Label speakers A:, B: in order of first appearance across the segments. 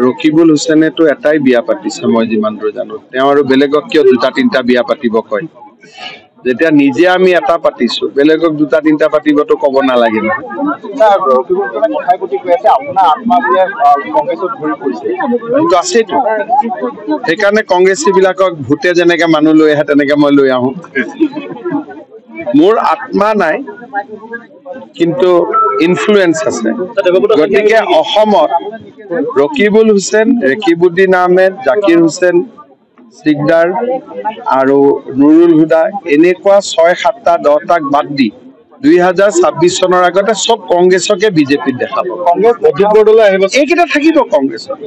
A: ৰকিবুল হুছেইনেতো এটাই বিয়া পাতিছে মই যিমান দূৰ জানো। তেওঁ আৰু বেলেগক কিয় দুটা তিনিটা বিয়া পাতিব কয়? যেতিয়া নিজে আমি এটা পাতিছো, বেলেগক দুটা তিনিটা পাতিবতো ক'ব নালাগে নহয়। আছেতো, সেইকাৰণে কংগ্ৰেছী বিলাকক ভোটে যেনেকে মানুহ লৈ আহে তেনেকে মই লৈ আহো। মোৰ আত্মা নাই, কিন্তু ইনফ্লুৱেঞ্চ আছে। গতিকে অসমত ৰকিবুল হুছেইন, ৰেকিবুদ্দিন আহমেদ, জাকিৰ হুছেইন সিকদাৰ আৰু নুৰুল হুদা এনেকুৱা 6-7টা 10টাক বাদ দি 2026 চনৰ আগতে চব কংগ্ৰেছকে বিজেপিত দেখাব। এইকেইটা থাকিব কংগ্ৰেছত।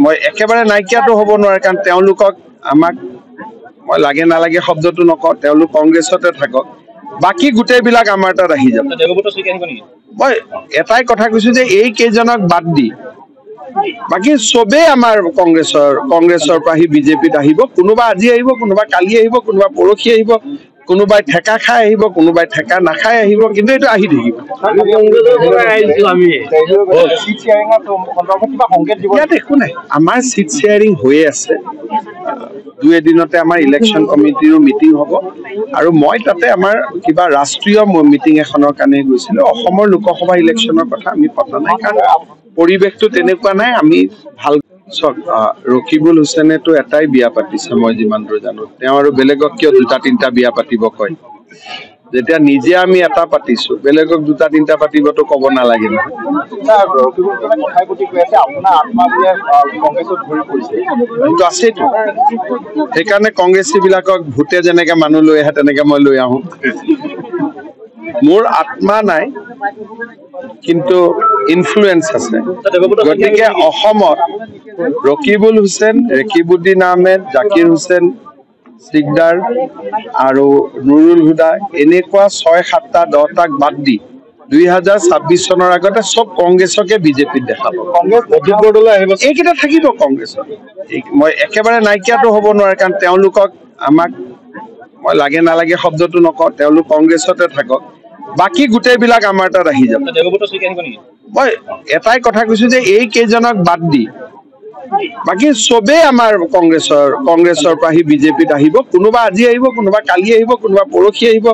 A: মই একেবাৰে নাইকিয়াটো হ'ব নোৱাৰে, কাৰণ তেওঁলোকক আমাক মই লাগে নালাগে শব্দটো নকওঁ, তেওঁলোক কংগ্ৰেছতে থাকক, বাকী গোটেইবিলাক আমাৰ তাত আহি যাব। মই এটাই কথা কৈছো যে এই কেইজনক বাদ দি বাকী চবেই আমাৰ কংগ্ৰেছৰ পৰা আহি বিজেপিত আহিব। কোনোবা আজি আহিব, কোনোবা কালি আহিব, কোনোবা পৰহি আহিব, কোনোবাই ঠেকা খাই আহিব, কোনোবাই ঠেকা নাখাই আহিব, কিন্তু এইটো আহি থাকিব। ইয়াত একো নাই, আমাৰ চিট শ্বেয়াৰিং হৈয়ে আছে। 2 এদিনতে আমাৰ ইলেকশ্যন কমিটিৰো মিটিং হ'ব, আৰু মই তাতে আমাৰ কিবা ৰাষ্ট্ৰীয় মিটিং এখনৰ কাৰণে গৈছিলো। অসমৰ লোকসভা ইলেকশ্যনৰ কথা আমি পতা নাই, কাৰণ পৰিৱেশটো তেনেকুৱা নাই। আমি ভাল ৰকিবুল হুছেইনেতো এটাই বিয়া পাতিছে মই যিমান দূৰ জানো। তেওঁ আৰু বেলেগক কিয় দুটা তিনিটা বিয়া পাতিব কয়? যেতিয়া নিজে আমি এটা পাতিছো, বেলেগক দুটা তিনিটা পাতিবতো ক'ব নালাগে নহয়। আছেতো, সেইকাৰণে কংগ্ৰেছী বিলাকক ভোটে যেনেকে মানুহ লৈ আহে তেনেকে মই লৈ আহো। মোৰ আত্মা নাই, কিন্তু ইনফ্লুৱেঞ্চ আছে। গতিকে অসমত ৰকিবুল হুছেইন, ৰেকিবুদ্দিন আহমেদ, জাকিৰ হুছেইন সিকদাৰ আৰু নুৰুল হুদা এনেকুৱা 6-7টা 10টাক বাদ দি 2026 চনৰ আগতে চব কংগ্ৰেছকে বিজেপিত দেখাব। এইকেইটা থাকিব কংগ্ৰেছত। মই একেবাৰে নাইকিয়াটো হ'ব নোৱাৰে, কাৰণ তেওঁলোকক আমাক মই লাগে নালাগে শব্দটো নকওঁ, তেওঁলোক কংগ্ৰেছতে থাকক, বাকী গোটেইবিলাক আমাৰ তাত আহি যাব। মই এটাই কথা কৈছো যে এই কেইজনক বাদ দি বাকী চবেই আমাৰ কংগ্ৰেছৰ পৰা আহি বিজেপিত আহিব। কোনোবা আজি আহিব, কোনোবা কালি আহিব, কোনোবা পৰহি আহিব,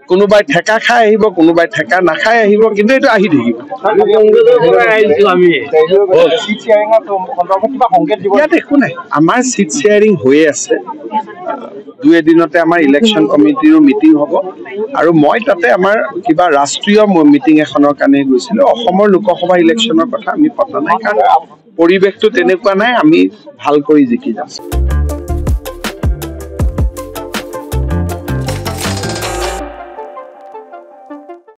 A: কোনোবাই ঠেকা খাই আহিব, কোনোবাই ঠেকা নাখাই আহিব, কিন্তু এইটো আহি থাকিব। ইয়াত একো নাই, আমাৰ চিট শ্বেয়াৰিং হৈয়ে আছে। 2 এদিনতে আমাৰ ইলেকশ্যন কমিটিৰো মিটিং হ'ব, আৰু মই তাতে আমাৰ কিবা ৰাষ্ট্ৰীয় মিটিং এখনৰ কাৰণে গৈছিলো। অসমৰ লোকসভা ইলেকশ্যনৰ কথা আমি পতা নাই, কাৰণ পৰিৱেশটো তেনেকুৱা নাই। আমি ভাল কৰি জিকি যাম।